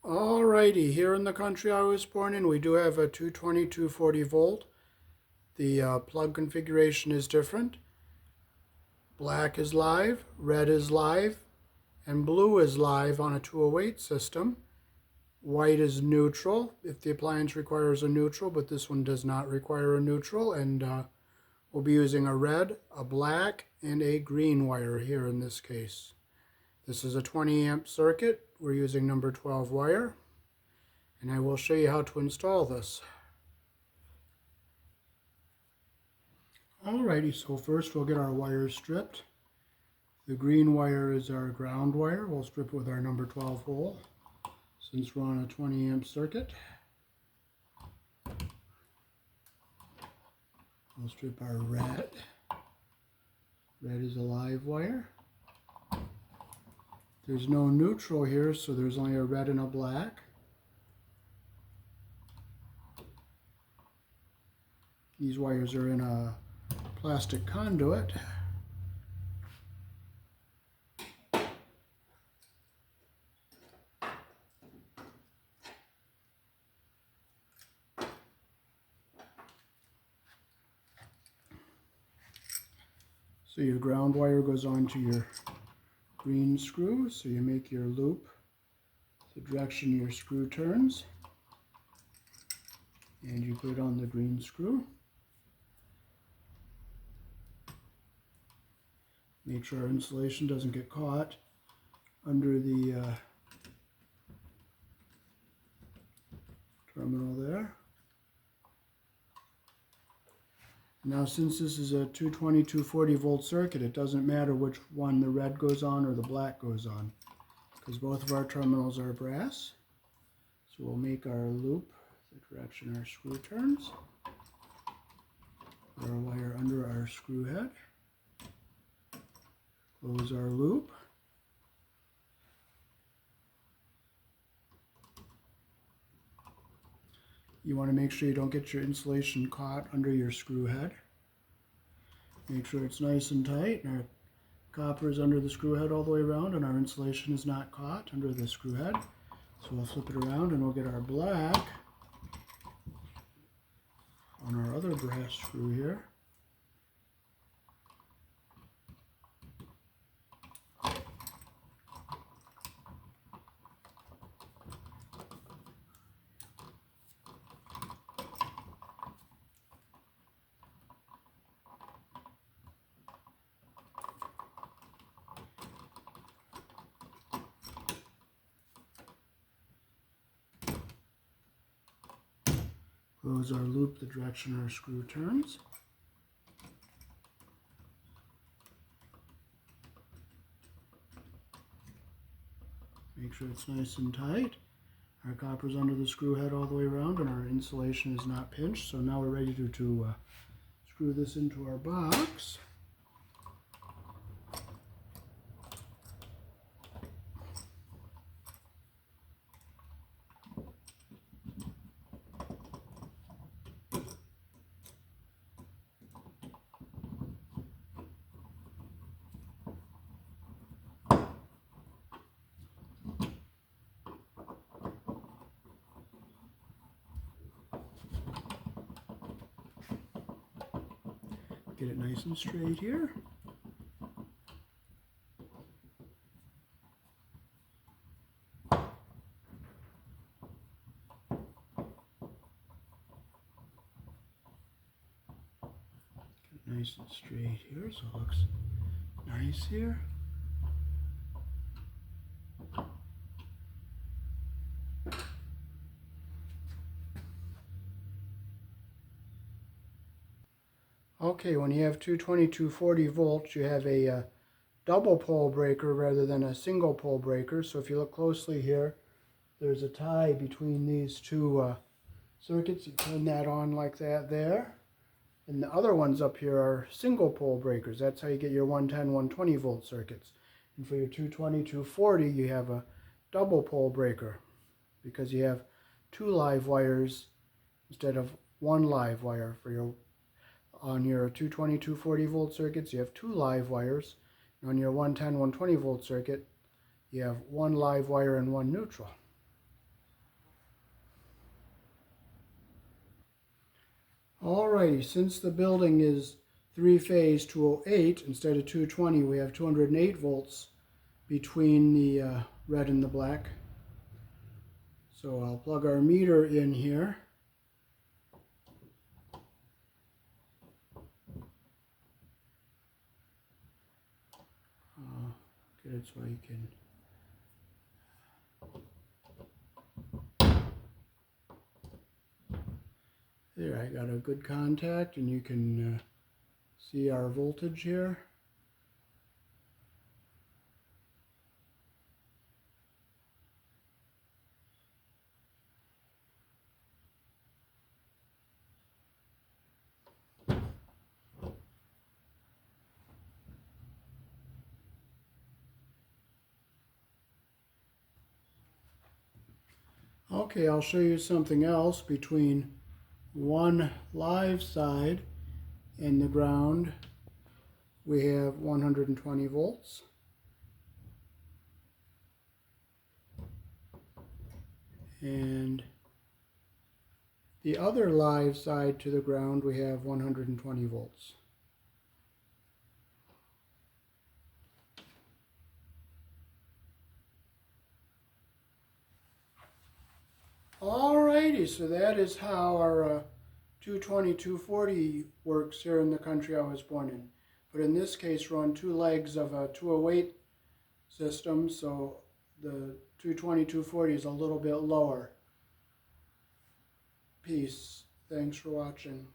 Alrighty, here in the country I was born in, we do have a 220 240 volt. The plug configuration is different. Black is live, red is live, and blue is live on a 208 system. White is neutral if the appliance requires a neutral, but this one does not require a neutral. And we'll be using a red, a black, and a green wire here in this case. This is a 20 amp circuit. We're using number 12 wire, and I will show you how to install this. Alrighty, so first we'll get our wires stripped. The green wire is our ground wire. We'll strip it with our number 12 hole since we're on a 20 amp circuit. We'll strip our red. Red is a live wire. There's no neutral here, so there's only a red and a black. These wires are in a plastic conduit. So your ground wire goes onto your green screw, so you make your loop the direction your screw turns, and you put it on the green screw. Make sure our insulation doesn't get caught under the terminal there. Now, since this is a 220 240 volt circuit, it doesn't matter which one the red goes on or the black goes on, because both of our terminals are brass. So we'll make our loop the direction our screw turns. Put our wire under our screw head. Close our loop. You want to make sure you don't get your insulation caught under your screw head. Make sure it's nice and tight, and our copper is under the screw head all the way around, and our insulation is not caught under the screw head. So we'll flip it around and we'll get our black on our other brass screw here. Close our loop the direction our screw turns. Make sure it's nice and tight. Our copper's under the screw head all the way around, and our insulation is not pinched. So now we're ready to screw this into our box. Get it nice and straight here. Get it nice and straight here so it looks nice here. Okay, when you have 220 240 volts, you have a double pole breaker rather than a single pole breaker. So if you look closely here, there's a tie between these two circuits. You turn that on like that there. And the other ones up here are single pole breakers. That's how you get your 110 120 volt circuits. And for your 220 240, you have a double pole breaker because you have two live wires instead of one live wire. On your 220 240 volt circuits, you have two live wires. And on your 110 120 volt circuit, you have one live wire and one neutral. Alrighty, since the building is three-phase 208 instead of 220, we have 208 volts between the red and the black. So I'll plug our meter in here. Get it so you can. There, I got a good contact, and you can see our voltage here. Okay, I'll show you something else between one live side and the ground. We have 120 volts. And the other live side to the ground, we have 120 volts. Alrighty, so that is how our 220-240 works here in the country I was born in. But in this case, we're on two legs of a 208 system, so the 220-240 is a little bit lower. Peace. Thanks for watching.